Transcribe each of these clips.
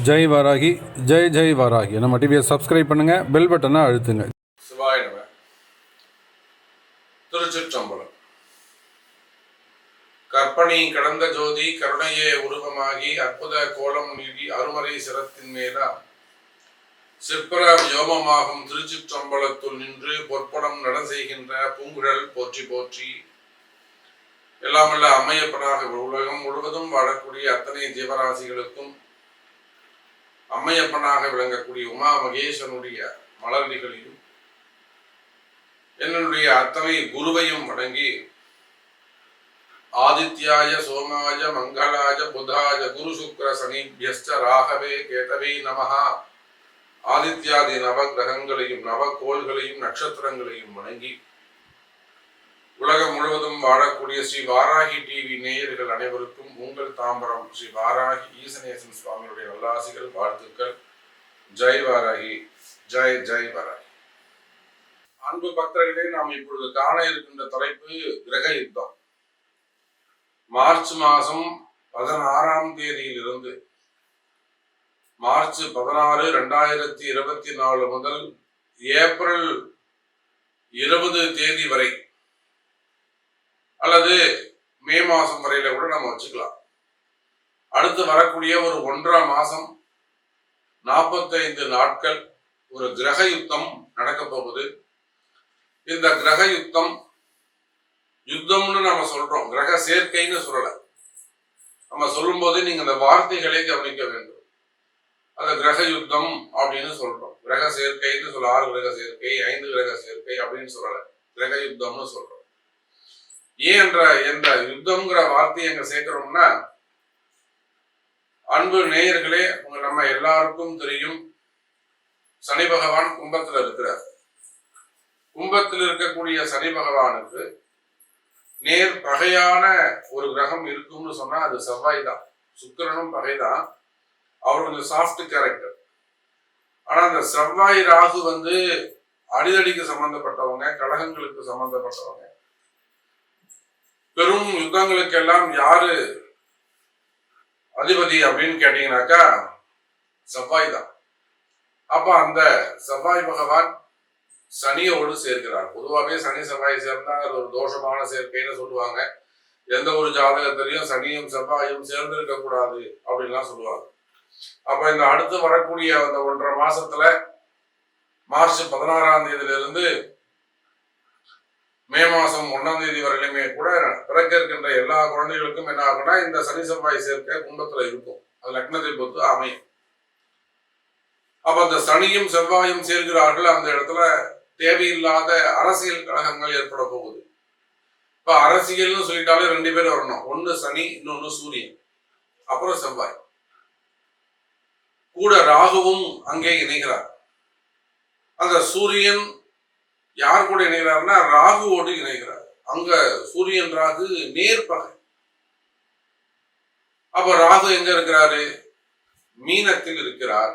ஜெய் வாராகி, ஜெய் ஜெய் வாராகி. நம்ம டிவியை சப்ஸ்கிரைப் பண்ணுங்க, பெல் பட்டனை அழுத்துங்க. சிவாய நம. திருச்சிற்றம்பலம். கற்பனை கடந்த ஜோதி கருணையே உருவமாகி அற்புத கோலம் நீடி அருமறை சிரத்தின் மேலா சிற்பர யோமமாகும் திருச்சிற்றம்பலத்துள் நின்று பொற்படம் நட செய்கின்ற பூங்குழல் போற்றி போற்றி. எல்லாமல்ல அம்மையப்பனாக உலகம் முழுவதும் வாழக்கூடிய அத்தனை ஜீவராசிகளுக்கும் அம்மையப்பனாக விளங்கக்கூடிய உமா மகேசனுடைய மலர்களிகளையும் என்னுடைய அத்தனை குருவையும் வணங்கி ஆதித்யாய சோமாய மங்களாய புதாய குரு சுக்ர சனிபியஸ்ச ராகவே கேதவே நமஹா. ஆதித்யாதி நவ கிரகங்களையும் நவகோள்களையும் நட்சத்திரங்களையும் வணங்கி உலகம் முழுவதும் வாழக்கூடிய ஸ்ரீ வாராகி டிவி நேயர்கள் அனைவருக்கும் உங்கள் தாம்பரம் ஸ்ரீ வாராகி ஈசனேசன் சுவாமியுடைய நல்லாசிகள், வாழ்த்துக்கள். ஜெய் வாராகி, ஜெய் ஜெய் வாராகி. அன்பு பக்தர்களே, நாம் இப்பொழுது காண இருக்கின்ற தலைப்பு கிரக யுத்தம். மார்ச் மாதம் 16ஆம் தேதியிலிருந்து மார்ச் 16, 2024 முதல் ஏப்ரல் 20 தேதி வரை அல்லது மே மாசம் வரையில கூட நம்ம வச்சுக்கலாம். அடுத்து வரக்கூடிய ஒரு 1.5 மாசம் 45 நாட்கள் ஒரு கிரக யுத்தம் நடக்க போகுது. இந்த கிரக யுத்தம் யுத்தம்னு நம்ம சொல்றோம், கிரக சேர்க்கைன்னு சொல்லல. நம்ம சொல்லும் போது நீங்க அந்த வார்த்தைகளை கவனிக்க வேண்டும். அந்த கிரக யுத்தம் அப்படின்னு சொல்றோம். கிரக சேர்க்கைன்னு சொல்ல 6 கிரக சேர்க்கை 5 கிரக சேர்க்கை அப்படின்னு சொல்லல, கிரக யுத்தம்னு சொல்றோம். ஏன் என்ற யுத்தம்ங்கிற வார்த்தையை எங்க சேர்க்கிறோம்னா, அன்பு நேயர்களே, நம்ம எல்லாருக்கும் தெரியும், சனி பகவான் கும்பத்துல இருக்கிறார். கும்பத்தில் இருக்கக்கூடிய சனி பகவானுக்கு நேர் பகையான ஒரு கிரகம் இருக்கும்னு சொன்னா அது செவ்வாய் தான். சுக்கிரனும் பகைதான், அவர் கொஞ்சம் சாஃப்ட் கேரக்டர். ஆனா அந்த செவ்வாய் ராகு அடிதடிக்கு சம்பந்தப்பட்டவங்க, கழகங்களுக்கு சம்பந்தப்பட்டவங்க. பெரும் யுத்தங்களுக்கெல்லாம் யாரு அதிபதி அப்படின்னு கேட்டீங்கன்னாக்கா செவ்வாய் தான். அப்ப அந்த செவ்வாய் பகவான் சனியோடு சேர்க்கிறார். பொதுவாகவே சனி செவ்வாய் சேர்ந்தா அது ஒரு தோஷமான சேர்க்கைன்னு சொல்லுவாங்க. எந்த ஒரு ஜாதகத்திலையும் சனியும் செவ்வாயும் சேர்ந்து இருக்க கூடாது அப்படின்லாம் சொல்லுவாங்க. அப்ப இந்த அடுத்து வரக்கூடிய அந்த 1.5 மாசத்துல மார்ச் 16ஆம் தேதியிலிருந்து மே மாசம் 1ஆம் தேதி வரையிலுமே கூட பிறக்க இருக்கின்ற எல்லா குழந்தைகளுக்கும் என்ன ஆகும்னா இந்த சனி செவ்வாய் சேர்க்கை கும்பத்துல இருக்கும். அது லக்னத்தை பொறுத்து அமையும். அப்ப அந்த சனியும் செவ்வாயும் சேர்க்கிறார்கள். அந்த இடத்துல தேவையில்லாத அரசியல் கழகங்கள் ஏற்பட போகுது. இப்ப அரசியல்னு சொல்லிட்டாலே 2 பேர் வரணும். ஒன்னு சனி, இன்னொன்னு சூரியன், அப்புறம் செவ்வாய். கூட ராகுவும் அங்கே இணைகிறார். அந்த சூரியன் யார் கூட இணைகிறார்னா ராகுவோடு இணைகிறார். அங்க சூரியன் ராகு நேர்பகை. அப்ப ராகு எங்க இருக்கிறாரு? மீனத்தில் இருக்கிறார்.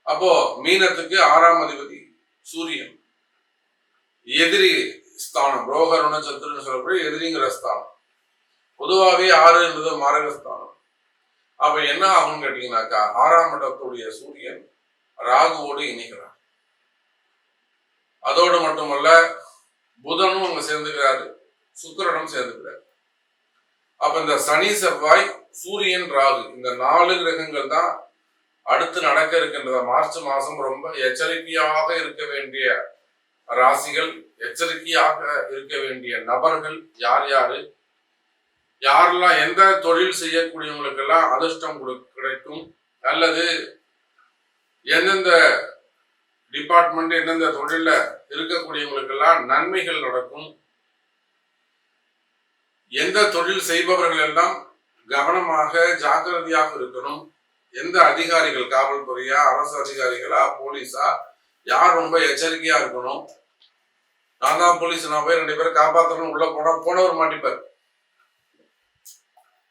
அப்போ மீனத்துக்கு 6ஆம் அதிபதி சூரியன். எதிரி ஸ்தானம், ரோகருண சத்துருன்னு சொல்லக்கூடிய எதிரிங்கிற ஸ்தானம். பொதுவாகவே 6 என்பது மரக ஸ்தானம். அப்ப என்ன ஆகும்னு கேட்டீங்கன்னாக்கா 6ஆம் இடத்துடைய சூரியன் ராகுவோடு இணைகிறார். அதோடு மட்டுமல்ல, புதனும் அங்க சேர்ந்துக்கிறாரு, சுக்கிரனும் சேர்ந்துக்கிறாரு. அப்ப இந்த சனி செவ்வாய் சூரியன் ராகு இந்த 4 கிரகங்கள் தான் அடுத்து நடக்க இருக்கின்ற மார்ச் மாசம் ரொம்ப எச்சரிக்கையாக இருக்க வேண்டிய ராசிகள், எச்சரிக்கையாக இருக்க வேண்டிய நபர்கள் யார் யாரு, யாரெல்லாம் எந்த தொழில் செய்யக்கூடியவங்களுக்கெல்லாம் அதிர்ஷ்டம் கிடைக்கும், அல்லது எந்தெந்த டிபார்ட்மெண்ட் எந்தெந்த தொழில இருக்கக்கூடியவங்களுக்கெல்லாம் நன்மைகள் நடக்கும், எந்த தொழில் செய்பவர்கள் எல்லாம் கவனமாக ஜாக்கிரதையாக இருக்கணும், எந்த அதிகாரிகள், காவல்துறையா, அரசு அதிகாரிகளா, போலீஸா, யார் ரொம்ப எச்சரிக்கையா இருக்கணும். நான் தான் போலீஸ், நான் போய் 2 பேரை காப்பாற்றணும் உள்ள போனவர் மாட்டிப்பார்.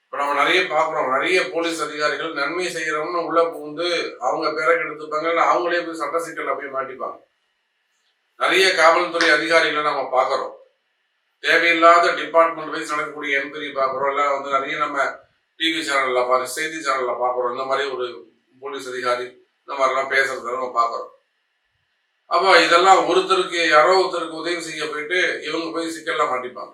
இப்ப நம்ம நிறைய பாக்குறோம், நிறைய போலீஸ் அதிகாரிகள் நன்மை செய்யறவங்க உள்ள புகுந்து அவங்க பேரை கெடுத்துப்பாங்க, அவங்களே போய் சட்ட சிக்கல்ல போய் மாட்டிப்பாங்க. நிறைய காவல்துறை அதிகாரிகளை நம்ம பாக்குறோம். தேவையில்லாத டிபார்ட்மெண்ட் வைஸ் நடக்கக்கூடிய என்கொயரி பாக்குறோம். இல்ல நிறைய நம்ம டிவி சேனல்ல செய்தி சேனல்ல பாக்குறோம். இந்த மாதிரி ஒரு போலீஸ் அதிகாரி இந்த மாதிரிலாம் பேசுறத நம்ம பார்க்குறோம். அப்போ இதெல்லாம் ஒருத்தருக்கு யாரோ ஒருத்தருக்கு உதவி செய்ய போயிட்டு இவங்க போய் சிக்கல்லாம் மாட்டிப்பாங்க.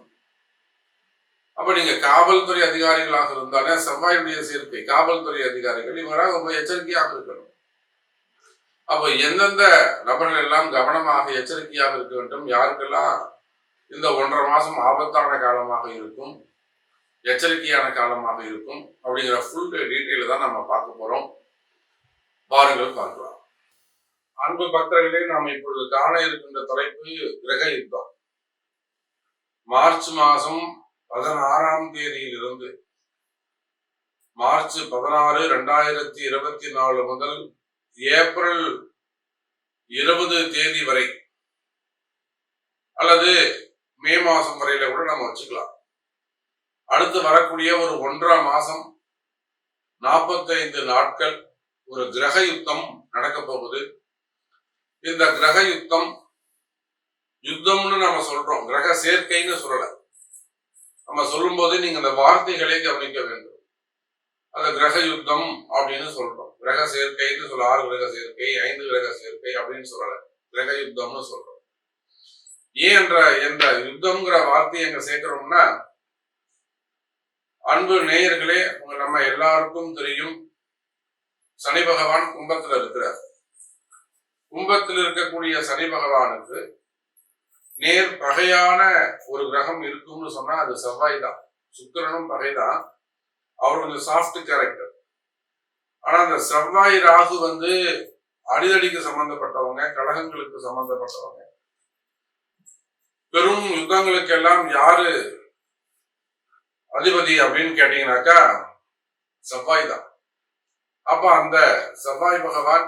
அப்ப நீங்க காவல்துறை அதிகாரிகளாக இருந்தாலே செவ்வாயுடைய சேர்க்கை காவல்துறை அதிகாரிகள் இவங்களாக ரொம்ப எச்சரிக்கையாக இருக்கணும். அப்போ எந்தெந்த நபர்கள் எல்லாம் கவனமாக எச்சரிக்கையாக இருக்க வேண்டும், யாருக்கெல்லாம் இந்த 1.5 மாசம் ஆபத்தான காலமாக இருக்கும், எச்சரிக்கையான காலமாக இருக்கும் அப்படிங்கிற ஃபுல் டீட்டெயில தான் நம்ம பார்க்க போறோம். பாருங்கள் பார்க்கலாம். அன்பு பக்தர்களே, நாம் இப்பொழுது காண இருக்கின்ற தலைப்பு கிரக யுத்தம். மார்ச் மாதம் 16ஆம் தேதியிலிருந்து மார்ச் 16, 2024 முதல் ஏப்ரல் 20 தேதி வரை அல்லது மே மாசம் வரையில கூட நம்ம வச்சுக்கலாம். அடுத்து வரக்கூடிய ஒரு 1.5 மாசம் 45 நாட்கள் ஒரு கிரக யுத்தம் நடக்க போகுது. இந்த கிரக யுத்தம் யுத்தம்னு நம்ம சொல்றோம், கிரக சேர்க்கைன்னு சொல்லல. நம்ம சொல்லும் போது நீங்க அந்த வார்த்தைகளை கவனிக்க வேண்டும். அந்த கிரக யுத்தம் அப்படின்னு சொல்றோம். கிரக சேர்க்கைன்னு சொல்ல 6 கிரக சேர்க்கை 5 கிரக சேர்க்கை அப்படின்னு சொல்லல, கிரக யுத்தம்னு சொல்றோம். ஏன் என்ற யுத்தம்ங்கிற வார்த்தையை எங்க சேர்க்கிறோம்னா, அன்பு நேயர்களே, நம்ம எல்லாருக்கும் தெரியும் சனி பகவான் கும்பத்துல இருக்கிறார். கும்பத்தில் இருக்கக்கூடிய சனி பகவானுக்கு நேர் பகையான ஒரு கிரகம் இருக்கும்னு சொன்னா அது செவ்வாய் தான். சுக்கிரனும் பகைதான். அவர் கொஞ்சம் சாஃப்ட் கேரக்டர். ஆனா அந்த செவ்வாய் ராகு அடிதடிக்கு சம்பந்தப்பட்டவங்க, கழகங்களுக்கு சம்பந்தப்பட்டவங்க. பெரும் யுத்தங்களுக்கு எல்லாம் யாரு அதிபதி அப்படின்னு கேட்டீங்கன்னாக்கா செவ்வாய் தான். அப்ப அந்த செவ்வாய் பகவான்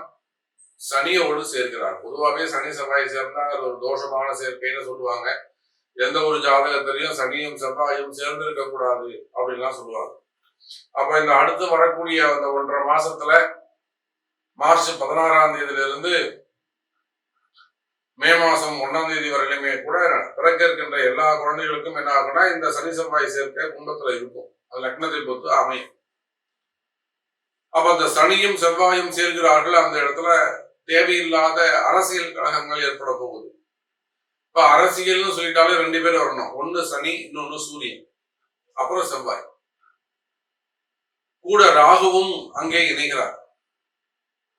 சனியோடு சேர்க்கிறார். பொதுவாகவே சனி செவ்வாய் சேர்ந்தா அது ஒரு தோஷமான சேர்க்கைன்னு சொல்லுவாங்க. எந்த ஒரு ஜாதகத்திலையும் சனியும் செவ்வாயும் சேர்ந்து இருக்க கூடாது அப்படின்லாம் சொல்லுவாங்க. அப்ப இந்த அடுத்து வரக்கூடிய அந்த 1.5 மாசத்துல மார்ச் 16ஆம் தேதியிலிருந்து மே மாசம் 1ஆம் தேதி வரையிலுமே கூட பிறக்க இருக்கின்ற எல்லா குழந்தைகளுக்கும் என்ன ஆகும்னா இந்த சனி செவ்வாய் சேர்க்கை கும்பத்துல இருக்கும். அது லக்னத்தை பொறுத்து அமையும். அப்ப அந்த சனியும் செவ்வாயும் சேர்கிறார்கள். அந்த இடத்துல தேவையில்லாத அரசியல் கழகங்கள் ஏற்பட போகுது. இப்ப அரசியல்னு சொல்லிட்டாலே 2 பேர் வரணும். ஒன்னு சனி, இன்னொன்னு சூரியன், அப்புறம் செவ்வாய். கூட ராகுவும் அங்கே இணைகிறார்.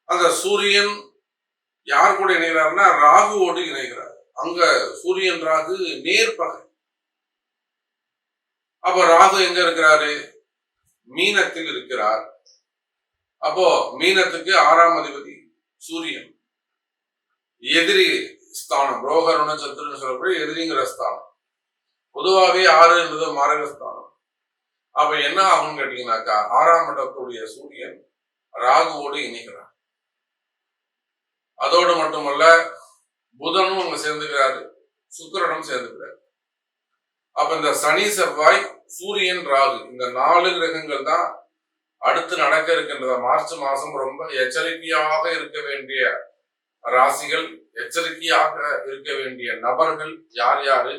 அந்த சூரியன் யார் கூட இணைகிறார்னா ராகுவோடு இணைகிறார். அங்க சூரியன் ராகு நேர்பகை. அப்ப ராகு எங்க இருக்கிறாரு? மீனத்தில் இருக்கிறார். அப்போ மீனத்துக்கு 6ஆம் அதிபதி சூரியன். எதிரி ஸ்தானம், ரோகருண சத்துருன்னு சொல்லக்கூடிய எதிரிங்கிற ஸ்தானம். பொதுவாகவே 6 என்பது மாரகஸ்தானம். அப்ப என்ன ஆகும்னு கேட்டீங்கன்னாக்கா 6ஆம் இடத்துடைய சூரியன் ராகுவோடு இணைகிறார். அதோடு மட்டுமல்ல, புதனும் அங்க சேர்ந்துக்கிறாரு, சுக்கிரனும் சேர்ந்துக்கிறாரு. அப்ப இந்த சனி செவ்வாய் சூரியன் ராகு இந்த 4 கிரகங்கள் தான் அடுத்து நடக்க இருக்கின்ற மார்ச் மாசம் ரொம்ப எச்சரிக்கையாக இருக்க வேண்டிய ராசிகள், எச்சரிக்கையாக இருக்க வேண்டிய நபர்கள் யார் யாரு,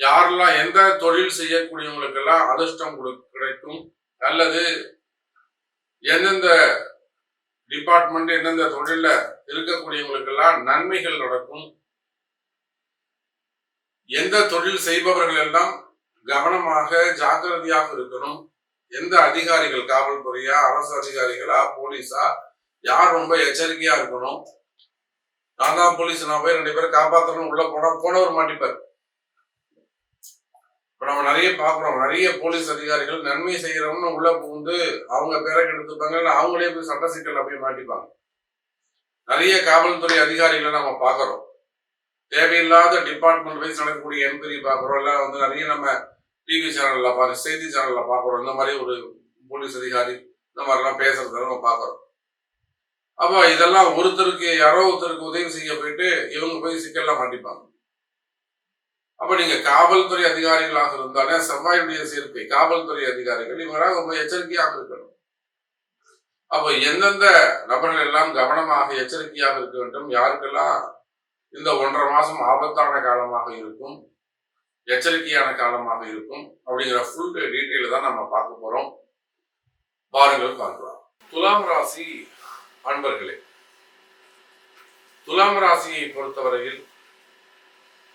யாரெல்லாம் எந்த தொழில் செய்யக்கூடியவங்களுக்கெல்லாம் அதிர்ஷ்டம் கிடைக்கும், அல்லது எந்தெந்த டிபார்ட்மெண்ட் எந்தெந்த தொழில இருக்கக்கூடியவங்களுக்கெல்லாம் நன்மைகள் நடக்கும், எந்த தொழில் செய்பவர்கள் எல்லாம் கவனமாக ஜாக்கிரதையாக இருக்கணும், எந்த அதிகாரிகள் காவல்துறையா, அரசு அதிகாரிகளா, போலீஸா, யார் ரொம்ப எச்சரிக்கையா இருக்கணும். நான் தான் போலீஸ், நான் போய் 2 பேரை காப்பாற்றணும் உள்ள போனவர் மாட்டிப்பார். இப்ப நம்ம நிறைய பாக்குறோம், நிறைய போலீஸ் அதிகாரிகள் நன்மை செய்யறவங்க உள்ள புகுந்து அவங்க பேரை எடுத்துப்பாங்க, அவங்களே போய் சட்ட சிக்கல்ல போய் மாட்டிப்பாங்க. நிறைய காவல்துறை அதிகாரிகளை நம்ம பாக்குறோம். தேவையில்லாத டிபார்ட்மெண்ட் வைஸ் நடக்கக்கூடிய என்கொயரி பாக்குறோம். எல்லாம் நிறைய நம்ம டிவி சேனல்ல செய்தி சேனல்ல பாக்குறோம். இந்த மாதிரி ஒரு போலீஸ் அதிகாரி இந்த மாதிரிலாம் பேசுறத நம்ம பாக்குறோம். அப்ப இதெல்லாம் ஒருத்தருக்கு யாரோ ஒருத்தருக்கு உதவி செய்ய போயிட்டு இவங்க போய் சிக்கல்ல மாட்டிப்பாங்க. அப்ப நீங்க காவல்துறை அதிகாரிகளாக இருந்தாலே செவ்வாயுடைய சேர்க்கை காவல்துறை அதிகாரிகள் இவங்களாக ரொம்ப எச்சரிக்கையாக இருக்கணும். அப்ப எந்தெந்த நபர்கள் எல்லாம் கவனமாக எச்சரிக்கையாக இருக்க வேண்டும், யாருக்கெல்லாம் இந்த 1.5 மாசம் ஆபத்தான காலமாக இருக்கும், எச்சரிக்கையான காலமாக இருக்கும் அப்படிங்கிற ஃபுல் டீட்டெயில தான் நம்ம பார்க்க போறோம். பாருங்கள் பார்க்கலாம். துலாம் ராசி அன்பர்களே, துலாம் ராசியை பொறுத்தவரையில்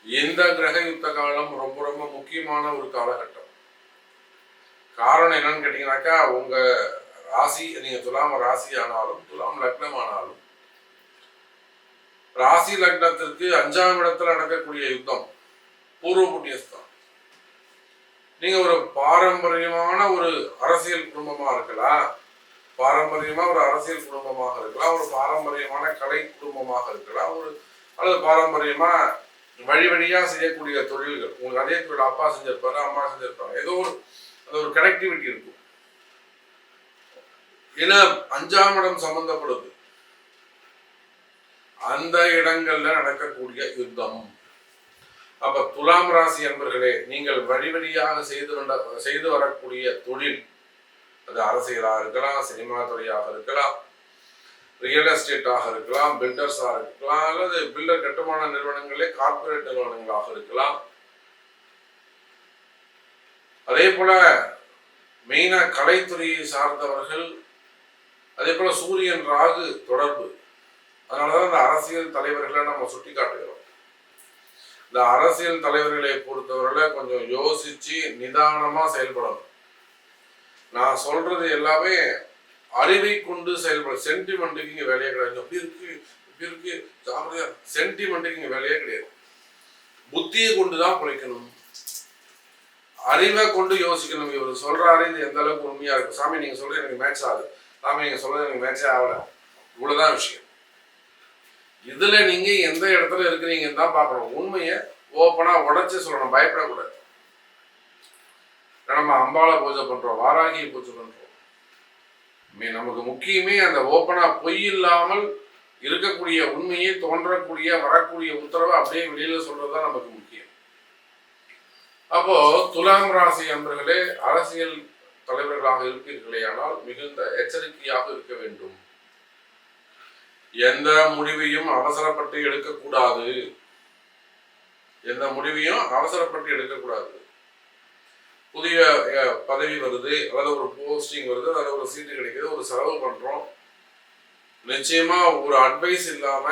இந்த கிரக யுத்த காலம் ரொம்ப ரொம்ப முக்கியமான ஒரு காலகட்டம். காரணம் என்னன்னு கேட்டீங்கன்னாக்கா, உங்க ராசி, நீங்க துலாம் ராசி ஆனாலும் துலாம் லக்னம் ஆனாலும் ராசி லக்னத்திற்கு 5ஆம் இடத்துல நடக்கக்கூடிய யுத்தம் பூர்வ புண்ணியஸ்தான். நீங்க ஒரு பாரம்பரியமான ஒரு அரசியல் குடும்பமா இருக்கலாம், பாரம்பரியமா ஒரு அரசியல் குடும்பமாக இருக்கலாம், ஒரு பாரம்பரியமான கலை குடும்பமாக இருக்கலாம், அல்லது பாரம்பரியமா வழி வழியா செய்யக்கூடிய தொழில்கள், உங்களுக்கு அதே தொழில் அப்பா செஞ்சிருப்பாரு, அம்மா செஞ்சிருப்பாங்க, ஏதோ ஒரு கனெக்டிவிட்டி இருக்கும். ஏன்னா 5ஆம் இடம் சம்பந்தப்படுது, அந்த இடங்கள்ல நடக்கக்கூடிய யுத்தம். அப்ப துலாம் ராசி அன்பர்களே, நீங்கள் வழி வழியாக செய்து வரக்கூடிய தொழில், அது அரசியலாக இருக்கலாம், சினிமா துறையாக இருக்கலாம், ரியல் எஸ்டேட்டாக இருக்கலாம், பில்டர்ஸாக இருக்கலாம், அல்லது பில்டர் கட்டுமான நிறுவனங்களே கார்பரேட் நிறுவனங்களாக இருக்கலாம். அதே போல மெயினா கலைத்துறையை சார்ந்தவர்கள், அதே போல சூரியன் ராகு தொடர்பு. அதனாலதான் இந்த அரசியல் தலைவர்களை நம்ம சுட்டி காட்டுகிறோம். இந்த அரசியல் தலைவர்களை பொறுத்தவரையில கொஞ்சம் யோசிச்சு நிதானமா செயல்படணும். நான் சொல்றது எல்லாமே அறிவை கொண்டு செயல்படும். சென்டிமெண்ட்டுக்கு இங்க வேலையே கிடையாது. இப்படி இருக்கு ஜாலியா, சென்டிமெண்ட்டுக்கு இங்க வேலையே கிடையாது. புத்தியை கொண்டுதான் பிழைக்கணும், அறிவை கொண்டு யோசிக்கணும். இவர் சொல்றாரு, இது எந்த அளவுக்கு உண்மையா இருக்கு, சாமி நீங்க சொல்றது எனக்கு மேட்ச் ஆகுது, சாமி நீங்க சொல்றது எனக்கு மேட்சே ஆகல, இவ்வளவுதான் விஷயம். இதுல நீங்க எந்த இடத்துல இருக்கிறீங்கன்னு தான் பாக்கணும். உண்மையை ஓப்பனா உடைச்சு சொல்லணும், பயப்படக்கூடாது. நம்ம அம்பாளை பூஜை பண்றோம், வாராகியை பூஜை பண்றோம், நமக்கு முக்கியமே அந்த ஓப்பனா பொய் இல்லாமல் இருக்கக்கூடிய உண்மையை, தோன்றக்கூடிய வரக்கூடிய உத்தரவை அப்படியே வெளியில சொல்றதுதான் நமக்கு முக்கியம். அப்போ துலாம் ராசி அன்பர்களே, அரசியல் தலைவர்களாக இருப்பீர்களே ஆனால் மிகுந்த எச்சரிக்கையாக இருக்க வேண்டும். எந்த முடிவையும் அவசரப்பட்டு எடுக்கக்கூடாது, எந்த முடிவையும் அவசரப்பட்டு எடுக்கக்கூடாது. புதிய பதவி வருது, அல்லது ஒரு போஸ்டிங் வருது, அல்லது ஒரு சீட்டு கிடைக்குது, ஒரு செலவு பண்றோம், நிச்சயமா ஒரு அட்வைஸ் இல்லாம,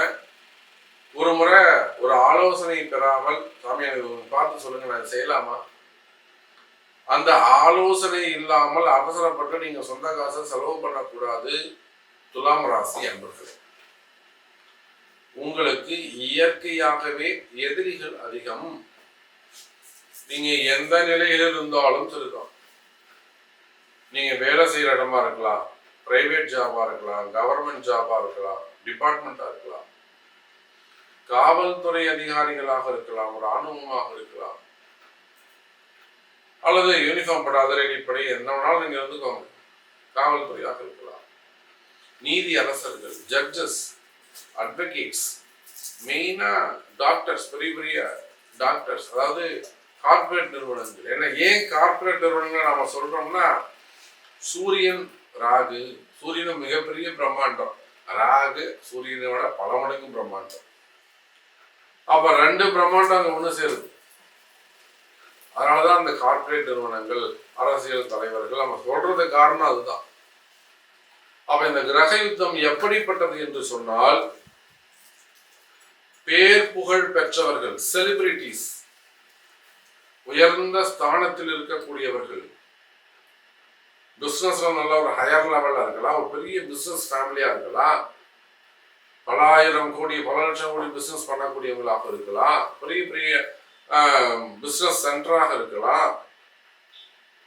ஒரு முறை ஒரு ஆலோசனை பெறாமல், சாமி எனக்கு பார்த்து சொல்லுங்க நான் செய்யலாமா, அந்த ஆலோசனை இல்லாமல் அவசரப்பட்டு நீங்க சொந்த காசை செலவு பண்ணக்கூடாது. துலாம் ராசி அன்பர்களே, உங்களுக்கு இயற்கையாகவே எதிரிகள் அதிகம். நீங்க எந்த நிலையில் இருந்தாலும் சரிதான், நீங்க வேலை செய்யற இடமா இருக்கலாம், பிரைவேட் ஜாபா இருக்கலாம், கவர்மெண்ட் ஜாபா இருக்கலாம், டிபார்ட்மெண்டா இருக்கலாம், காவல்துறை அதிகாரிகளாக இருக்கலாம், ராணுவமாக இருக்கலாம், அல்லது யூனிஃபார்ம் படாத ரெடிப்படை என்ன வேணாலும் நீங்க இருந்துக்கோங்க, காவல்துறையாக இருக்கலாம், நீதி அரசர்கள், ஜட்ஜஸ், அட்வொகேட்ஸ், மெயினா டாக்டர்ஸ், பெரிய பெரிய டாக்டர்ஸ், அதாவது கார்பரேட் நிறுவனங்கள். ஏன்னா ஏன் கார்பரேட் நிறுவனங்கள் நாம சொல்றோம்னா, சூரியன் ராகு, சூரியனும் மிகப்பெரிய பிரம்மாண்டம், ராகு சூரியனை விட பல மடங்கு பிரம்மாண்டம். அப்ப 2 பிரம்மாண்டம் அங்க ஒண்ணு சேருது. அதனாலதான் அந்த கார்பரேட் நிறுவனங்கள், அரசியல் தலைவர்கள் நம்ம சொல்றது காரணம் அதுதான். அப்ப இந்த கிரக யுத்தம் எப்படிப்பட்டது என்று சொன்னால், பேர் புகழ் பெற்றவர்கள், செலிபிரிட்டிஸ், உயர்ந்த ஸ்தானத்தில் இருக்கக்கூடியவர்கள், பிசினஸ்ல நல்ல ஒரு ஹையர் லெவல்ல இருக்கலாம், ஒரு பெரிய பிசினஸ் ஃபேமிலியா இருக்கலாம், பல ஆயிரம் கோடி பல லட்சம் கோடி பிசினஸ் பண்ணக்கூடியவங்களாக இருக்கலாம், பெரிய பெரிய பிசினஸ் சென்டராக இருக்கலாம்,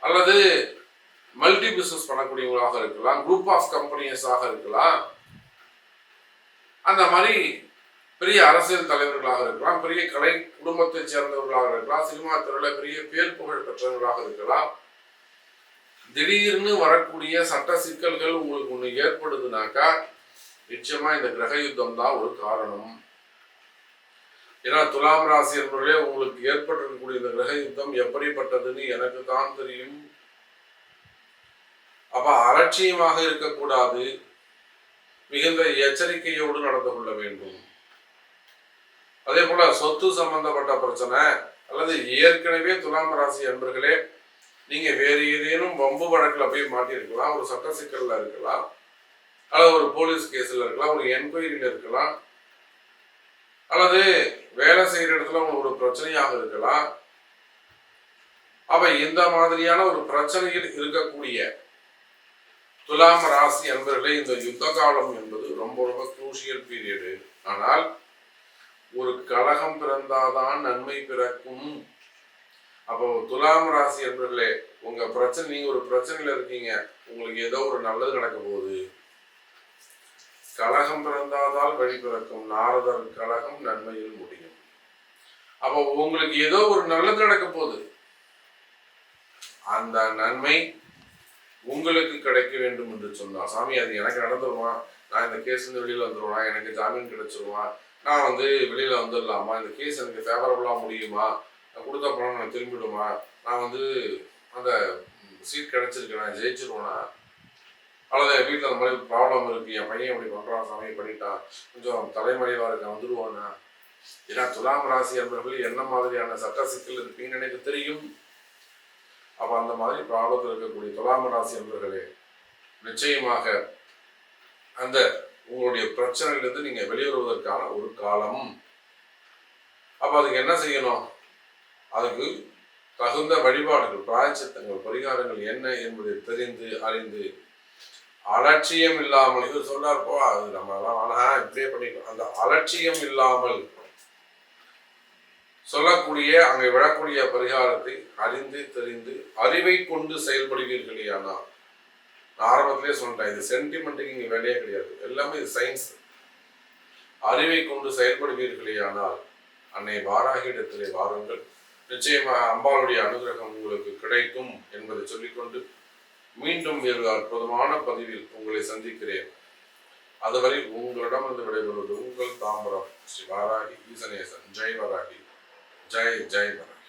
அல்லது மல்டி பிசினஸ் பண்ணக்கூடியவங்களாக இருக்கலாம், குரூப் ஆஃப் கம்பெனிஸாக இருக்கலாம், அந்த மாதிரி பெரிய அரசியல் தலைவர்களாக இருக்கலாம், பெரிய கலை குடும்பத்தை சேர்ந்தவர்களாக இருக்கலாம், சினிமா துறையில பெரிய பேர் புகழ் பெற்றவர்களாக இருக்கலாம். திடீர்னு வரக்கூடிய சட்ட சிக்கல்கள் உங்களுக்கு ஒண்ணு ஏற்படுதுனாக்கா நிச்சயமா இந்த கிரக யுத்தம் தான் ஒரு காரணம். ஏன்னா துலாம் ராசி என்பவர்களே, உங்களுக்கு ஏற்பட்டிருக்கக்கூடிய இந்த கிரக யுத்தம் எப்படிப்பட்டதுன்னு எனக்கு தான் தெரியும். அப்ப அலட்சியமாக இருக்கக்கூடாது, மிகுந்த எச்சரிக்கையோடு நடந்து கொள்ள வேண்டும். அதே போல சொத்து சம்பந்தப்பட்ட பிரச்சனை, அல்லது ஏற்கனவே துலாம் ராசி அன்பர்களே நீங்க வேறு ஏதேனும் வம்பு வழக்குல போய் மாட்டிருக்கலாம், ஒரு சட்ட சிக்கல்ல இருக்கலாம், அல்லது ஒரு போலீஸ் கேஸில் இருக்கலாம், ஒரு என்கொயரியில் இருக்கலாம், அல்லது வேலை செய்கிற இடத்துல உங்களுக்கு ஒரு பிரச்சனையாக இருக்கலாம். அப்ப இந்த மாதிரியான ஒரு பிரச்சனையில் இருக்கக்கூடிய துலாம் ராசி அன்பர்களே, இந்த யுத்த காலம் என்பது ரொம்ப ரொம்ப குரூஷியல் பீரியடு. ஆனால் ஒரு கலகம் பிறந்தாதான் நன்மை பிறக்கும். அப்போ துலாம் ராசி அன்பர்களே, உங்க பிரச்சனை, நீங்க ஒரு பிரச்சனையில இருக்கீங்க, உங்களுக்கு ஏதோ ஒரு நல்லது நடக்க போகுது. கலகம் பிறந்தாதால் வழி பிறக்கும், நாரதர் கலகம் நன்மையில் முடியும். அப்போ உங்களுக்கு ஏதோ ஒரு நல்லது நடக்க போகுது, அந்த நன்மை உங்களுக்கு கிடைக்க வேண்டும் என்று சொன்னார். சாமி அது எனக்கு நடந்துருவான், நான் இந்த கேஸ் இருந்து வெளியில வந்துடுவான், எனக்கு ஜாமீன் கிடைச்சிருவான், நான் வெளியில வந்துடலாமா, இந்த கேஸ் எனக்கு ஃபேவரபுளா முடியுமா, நான் கொடுத்த பணம் எனக்கு திரும்பிடுமா, நான் அந்த சீட் கிடைச்சிருக்கு, நான் ஜெயிச்சிருவேனா, அல்லது என் வீட்டில் அந்த மாதிரி ப்ராப்ளம் இருக்கு, என் பையன் இப்படி பண்றான், சாமி பண்ணிட்டான், கொஞ்சம் தலைமறைவா இருக்க வந்துடுவானா. ஏன்னா துலாம் ராசி என்பவர்கள் என்ன மாதிரியான சட்ட சிக்கல் இருப்பீங்கன்னு எனக்கு தெரியும். அப்ப அந்த மாதிரி ப்ராப்ளத்தில் இருக்கக்கூடிய துலாம் ராசி என்பவர்களே, நிச்சயமாக அந்த உங்களுடைய பிரச்சனையிலிருந்து நீங்க வெளியேறுவதற்கான ஒரு காலம். அப்ப அதுக்கு என்ன செய்யணும்? அதுக்கு தகுந்த வழிபாடுகள், பிராயச்சித்தங்கள், பரிகாரங்கள் என்ன என்பதை தெரிந்து அறிந்து, அலட்சியம் இல்லாமல், இவர் சொன்னார் போ அது நம்ம எல்லாம் வேணாம் இப்படியே பண்ணிக்கலாம், அந்த அலட்சியம் இல்லாமல் சொல்லக்கூடிய அங்கே விழக்கூடிய பரிகாரத்தை அறிந்து தெரிந்து அறிவை கொண்டு செயல்படுவீர்களே. ஆனால் நான் ஆரம்பத்திலே சொல்லிட்டேன், இது சென்டிமெண்ட்டுக்கு இங்கே வேலையே கிடையாது, எல்லாமே இது சயின்ஸ். அறிவை கொண்டு செயல்படுவீர்களே ஆனால் அன்னை வாராகியிடத்திலே வாருங்கள், நிச்சயமாக அம்பாளுடைய அனுகிரகம் உங்களுக்கு கிடைக்கும் என்பதை சொல்லிக்கொண்டு மீண்டும் வேறு அற்புதமான பதிவில் உங்களை சந்திக்கிறேன். அதுவரை உங்களிடம் இருந்து விடைபெறுவது உங்கள் தாம்பரம் ஸ்ரீ வாராகி ஈசனேசன். ஜெய் வாராகி, ஜெய் ஜெய் வாராகி.